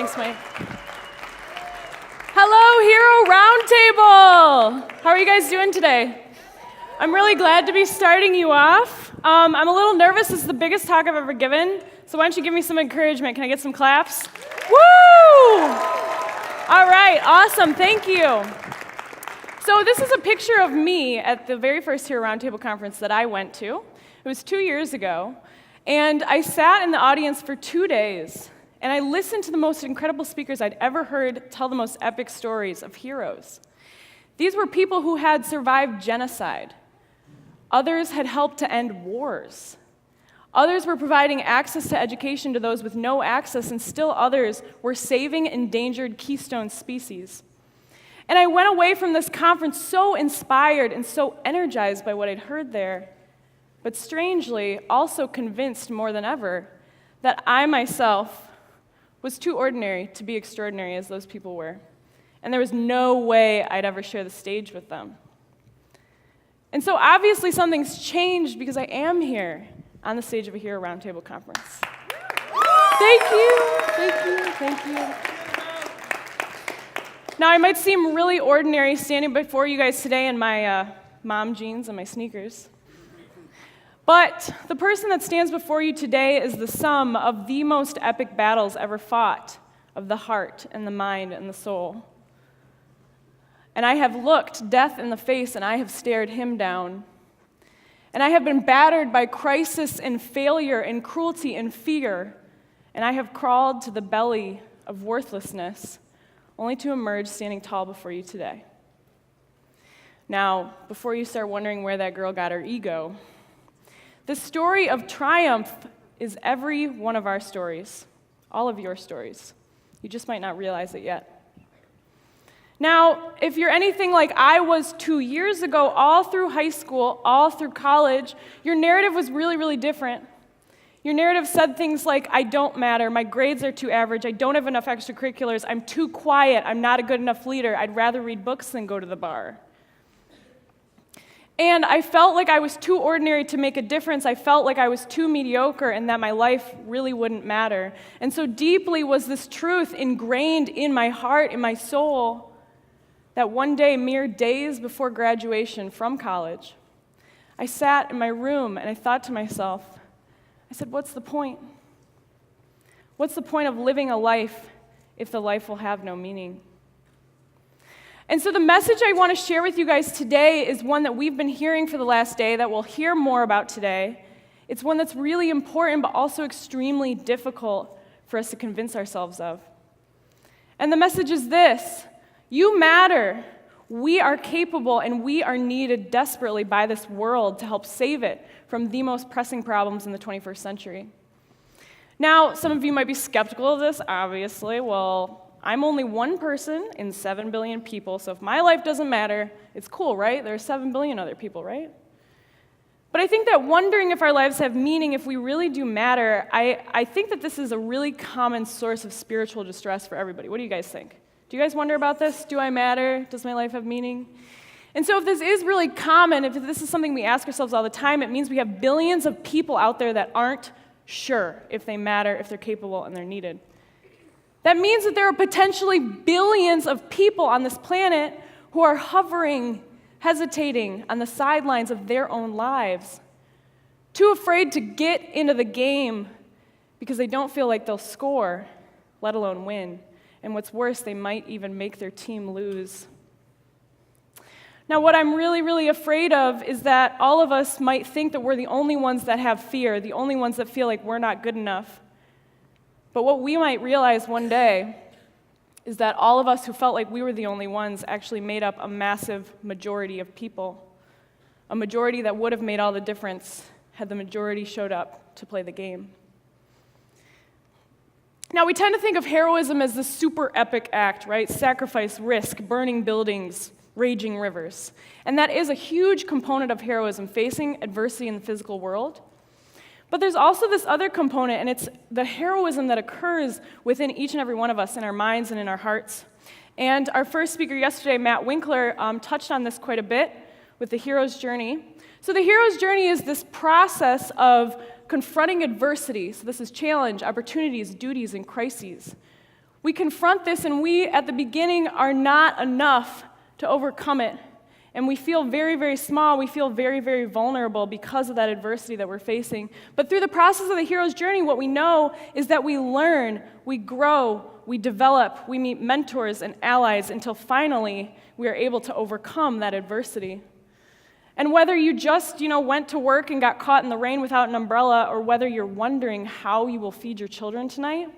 Thanks, Mike. Hello, Hero Roundtable! How are you guys doing today? I'm really glad to be starting you off. I'm a little nervous. This is the biggest talk I've ever given, so why don't you give me some encouragement? Can I get some claps? Woo! All right, awesome, thank you. So this is a picture of me at the very first Hero Roundtable conference that I went to. It was 2 years ago, and I sat in the audience for 2 days, and I listened to the most incredible speakers I'd ever heard tell the most epic stories of heroes. These were people who had survived genocide. Others had helped to end wars. Others were providing access to education to those with no access, and still others were saving endangered keystone species. And I went away from this conference so inspired and so energized by what I'd heard there, but strangely also convinced more than ever that I myself was too ordinary to be extraordinary as those people were. And there was no way I'd ever share the stage with them. And so obviously something's changed because I am here on the stage of a Hero Roundtable conference. Thank you. Now I might seem really ordinary standing before you guys today in my mom jeans and my sneakers. But the person that stands before you today is the sum of the most epic battles ever fought of the heart and the mind and the soul. And I have looked death in the face, and I have stared him down. And I have been battered by crisis and failure and cruelty and fear, and I have crawled to the belly of worthlessness, only to emerge standing tall before you today. Now, before you start wondering where that girl got her ego, the story of triumph is every one of our stories, all of your stories. You just might not realize it yet. Now, if you're anything like I was 2 years ago, all through high school, all through college, your narrative was really, really different. Your narrative said things like, I don't matter, my grades are too average, I don't have enough extracurriculars, I'm too quiet, I'm not a good enough leader, I'd rather read books than go to the bar. And I felt like I was too ordinary to make a difference. I felt like I was too mediocre and that my life really wouldn't matter. And so deeply was this truth ingrained in my heart, in my soul, that one day, mere days before graduation from college, I sat in my room and I thought to myself, I said, what's the point? What's the point of living a life if the life will have no meaning? And so the message I want to share with you guys today is one that we've been hearing for the last day, that we'll hear more about today. It's one that's really important, but also extremely difficult for us to convince ourselves of. And the message is this: you matter. We are capable, and we are needed desperately by this world to help save it from the most pressing problems in the 21st century. Now, some of you might be skeptical of this, obviously. Well, I'm only one person in 7 billion people, so if my life doesn't matter, it's cool, right? There are 7 billion other people, right? But I think that wondering if our lives have meaning, if we really do matter, I think that this is a really common source of spiritual distress for everybody. What do you guys think? Do you guys wonder about this? Do I matter? Does my life have meaning? And so if this is really common, if this is something we ask ourselves all the time, it means we have billions of people out there that aren't sure if they matter, if they're capable, and they're needed. That means that there are potentially billions of people on this planet who are hovering, hesitating on the sidelines of their own lives, too afraid to get into the game because they don't feel like they'll score, let alone win. And what's worse, they might even make their team lose. Now, what I'm really, really afraid of is that all of us might think that we're the only ones that have fear, the only ones that feel like we're not good enough. But what we might realize one day is that all of us who felt like we were the only ones actually made up a massive majority of people, a majority that would have made all the difference had the majority showed up to play the game. Now, we tend to think of heroism as this super epic act, right? Sacrifice, risk, burning buildings, raging rivers. And that is a huge component of heroism, facing adversity in the physical world. But there's also this other component, and it's the heroism that occurs within each and every one of us in our minds and in our hearts. And our first speaker yesterday, Matt Winkler, touched on this quite a bit with the hero's journey. So the hero's journey is this process of confronting adversity. So this is challenge, opportunities, duties, and crises. We confront this, and we, at the beginning, are not enough to overcome it. And we feel very, very small. We feel very, very vulnerable because of that adversity that we're facing. But through the process of the hero's journey, what we know is that we learn, we grow, we develop, we meet mentors and allies until finally we are able to overcome that adversity. And whether you just, went to work and got caught in the rain without an umbrella, or whether you're wondering how you will feed your children tonight,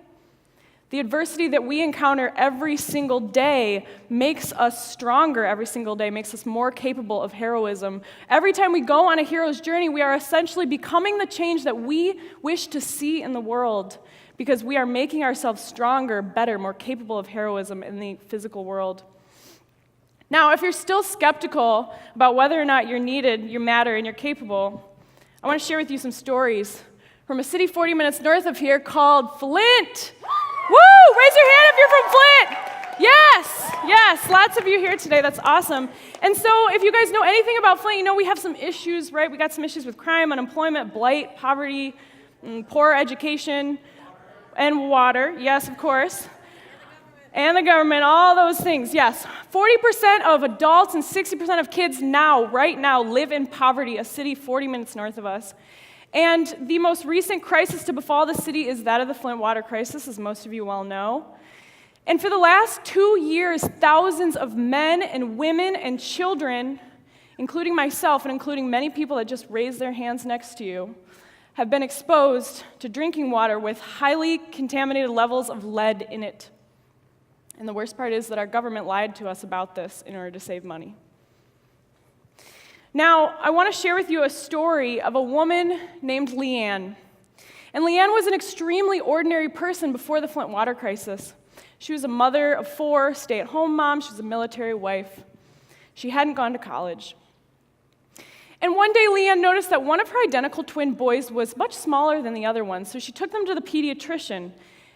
the adversity that we encounter every single day makes us stronger every single day, makes us more capable of heroism. Every time we go on a hero's journey, we are essentially becoming the change that we wish to see in the world, because we are making ourselves stronger, better, more capable of heroism in the physical world. Now, if you're still skeptical about whether or not you're needed, you matter, and you're capable, I want to share with you some stories from a city 40 minutes north of here called Flint. Woo! Raise your hand if you're from Flint. Yes, lots of you here today. That's awesome. And so if you guys know anything about Flint, we have some issues, right? We got some issues with crime, unemployment, blight, poverty, poor education, and water. Yes, of course. And the government, all those things, yes. 40% of adults and 60% of kids right now, live in poverty, a city 40 minutes north of us. And the most recent crisis to befall the city is that of the Flint water crisis, as most of you well know. And for the last 2 years, thousands of men and women and children, including myself and including many people that just raised their hands next to you, have been exposed to drinking water with highly contaminated levels of lead in it. And the worst part is that our government lied to us about this in order to save money. Now, I want to share with you a story of a woman named Leanne. And Leanne was an extremely ordinary person before the Flint water crisis. She was a mother of 4, stay-at-home mom. She was a military wife. She hadn't gone to college. And one day, Leanne noticed that one of her identical twin boys was much smaller than the other one, so she took them to the pediatrician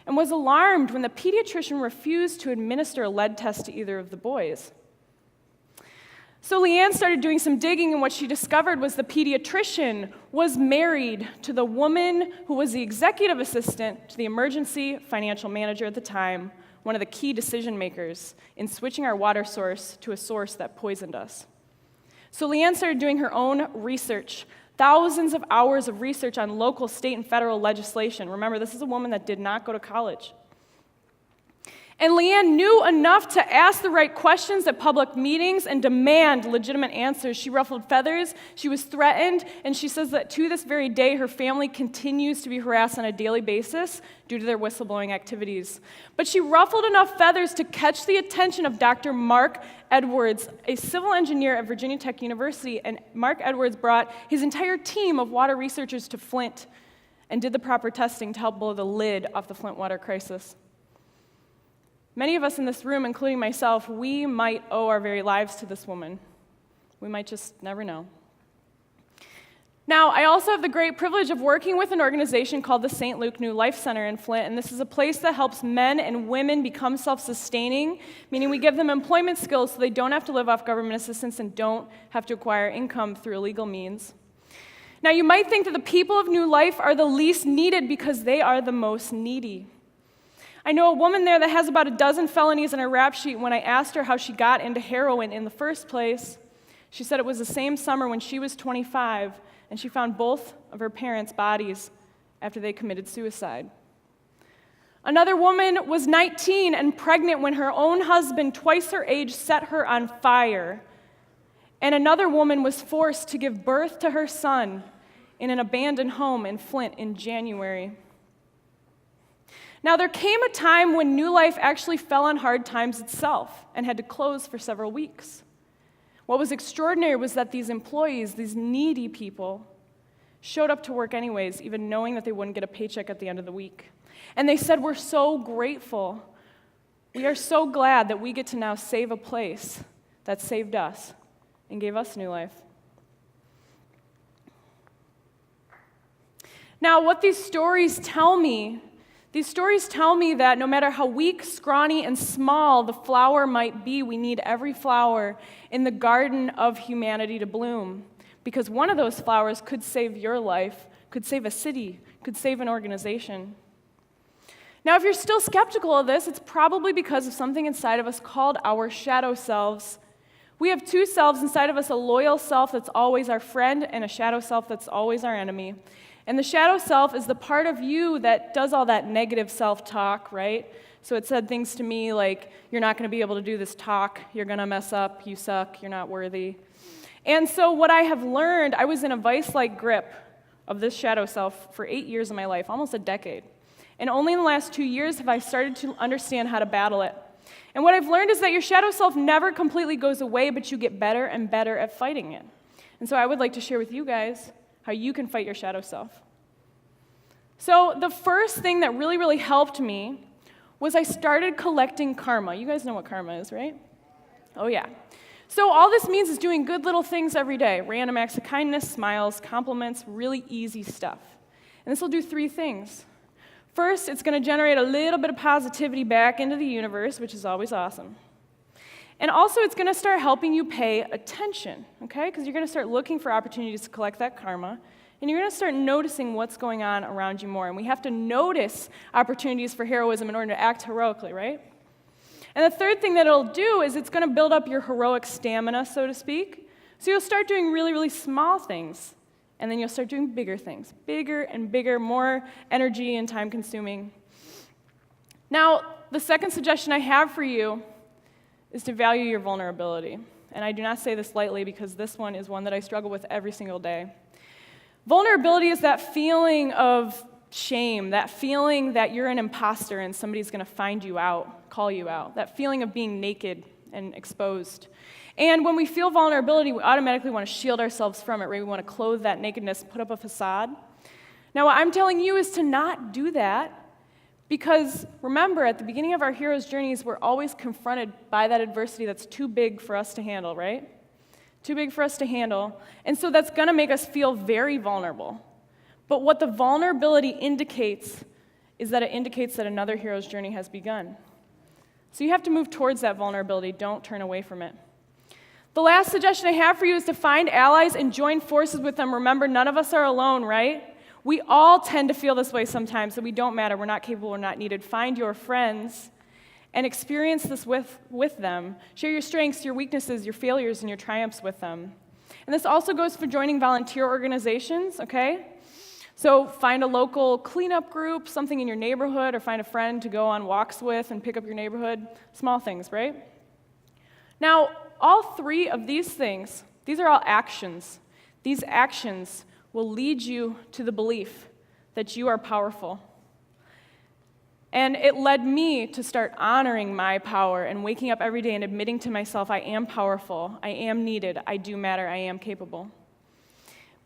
and was alarmed when the pediatrician refused to administer a lead test to either of the boys. So Leanne started doing some digging, and what she discovered was the pediatrician was married to the woman who was the executive assistant to the emergency financial manager at the time, one of the key decision makers in switching our water source to a source that poisoned us. So Leanne started doing her own research, thousands of hours of research on local, state, and federal legislation. Remember, this is a woman that did not go to college. And Leanne knew enough to ask the right questions at public meetings and demand legitimate answers. She ruffled feathers, she was threatened, and she says that to this very day, her family continues to be harassed on a daily basis due to their whistleblowing activities. But she ruffled enough feathers to catch the attention of Dr. Mark Edwards, a civil engineer at Virginia Tech University, and Mark Edwards brought his entire team of water researchers to Flint and did the proper testing to help blow the lid off the Flint water crisis. Many of us in this room, including myself, we might owe our very lives to this woman. We might just never know. Now, I also have the great privilege of working with an organization called the St. Luke New Life Center in Flint, and this is a place that helps men and women become self-sustaining, meaning we give them employment skills so they don't have to live off government assistance and don't have to acquire income through illegal means. Now, you might think that the people of New Life are the least needed because they are the most needy. I know a woman there that has about a dozen felonies in her rap sheet. When I asked her how she got into heroin in the first place, she said it was the same summer when she was 25, and she found both of her parents' bodies after they committed suicide. Another woman was 19 and pregnant when her own husband, twice her age, set her on fire. And another woman was forced to give birth to her son in an abandoned home in Flint in January. Now, there came a time when New Life actually fell on hard times itself and had to close for several weeks. What was extraordinary was that these employees, these needy people, showed up to work anyways, even knowing that they wouldn't get a paycheck at the end of the week. And they said, "We're so grateful. We are so glad that we get to now save a place that saved us and gave us new life." Now, what these stories tell me that no matter how weak, scrawny, and small the flower might be, we need every flower in the garden of humanity to bloom. Because one of those flowers could save your life, could save a city, could save an organization. Now, if you're still skeptical of this, it's probably because of something inside of us called our shadow selves. We have two selves inside of us, a loyal self that's always our friend and a shadow self that's always our enemy. And the shadow self is the part of you that does all that negative self-talk, right? So it said things to me like, you're not going to be able to do this talk, you're going to mess up, you suck, you're not worthy. And so what I have learned, I was in a vice-like grip of this shadow self for 8 years of my life, almost a decade. And only in the last 2 years have I started to understand how to battle it. And what I've learned is that your shadow self never completely goes away, but you get better and better at fighting it. And so I would like to share with you guys how you can fight your shadow self. So the first thing that really, really helped me was I started collecting karma. You guys know what karma is, right? Oh, yeah. So all this means is doing good little things every day. Random acts of kindness, smiles, compliments, really easy stuff. And this will do 3 things. First, it's going to generate a little bit of positivity back into the universe, which is always awesome. And also, it's going to start helping you pay attention, okay? Because you're going to start looking for opportunities to collect that karma, and you're going to start noticing what's going on around you more. And we have to notice opportunities for heroism in order to act heroically, right? And the third thing that it'll do is it's going to build up your heroic stamina, so to speak. So you'll start doing really, really small things, and then you'll start doing bigger things, bigger and bigger, more energy and time-consuming. Now, the second suggestion I have for you is to value your vulnerability. And I do not say this lightly because this one is one that I struggle with every single day. Vulnerability is that feeling of shame, that feeling that you're an imposter and somebody's going to find you out, call you out, that feeling of being naked and exposed. And when we feel vulnerability, we automatically want to shield ourselves from it, right? We want to clothe that nakedness, put up a facade. Now, what I'm telling you is to not do that, because remember, at the beginning of our hero's journeys, we're always confronted by that adversity that's too big for us to handle, right? Too big for us to handle. And so that's going to make us feel very vulnerable. But what the vulnerability indicates is that it indicates that another hero's journey has begun. So you have to move towards that vulnerability. Don't turn away from it. The last suggestion I have for you is to find allies and join forces with them. Remember, none of us are alone, right? We all tend to feel this way sometimes, that we don't matter, we're not capable, we're not needed. Find your friends and experience this with them. Share your strengths, your weaknesses, your failures, and your triumphs with them. And this also goes for joining volunteer organizations, okay? So find a local cleanup group, something in your neighborhood, or find a friend to go on walks with and pick up your neighborhood. Small things, right? Now, all 3 of these things, these are all actions. These actions will lead you to the belief that you are powerful. And it led me to start honoring my power and waking up every day and admitting to myself, I am powerful, I am needed, I do matter, I am capable.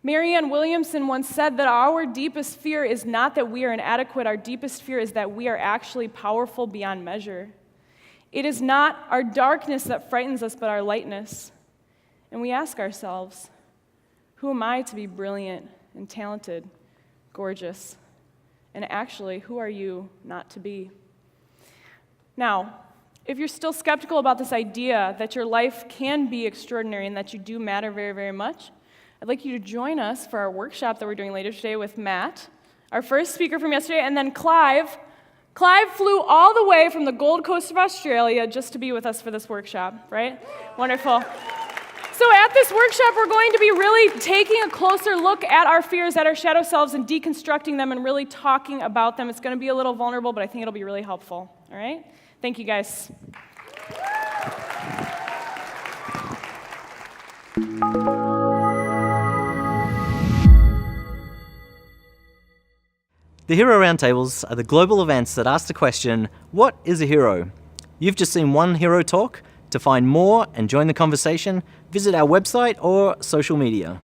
Marianne Williamson once said that our deepest fear is not that we are inadequate, our deepest fear is that we are actually powerful beyond measure. It is not our darkness that frightens us, but our lightness. And we ask ourselves, who am I to be brilliant and talented, gorgeous? And actually, who are you not to be? Now, if you're still skeptical about this idea that your life can be extraordinary and that you do matter very, very much, I'd like you to join us for our workshop that we're doing later today with Matt, our first speaker from yesterday, and then Clive. Clive flew all the way from the Gold Coast of Australia just to be with us for this workshop, right? Wonderful. So at this workshop, we're going to be really taking a closer look at our fears, at our shadow selves, and deconstructing them and really talking about them. It's going to be a little vulnerable, but I think it'll be really helpful, all right? Thank you, guys. The Hero Roundtables are the global events that ask the question, what is a hero? You've just seen one hero talk. To find more and join the conversation, visit our website or social media.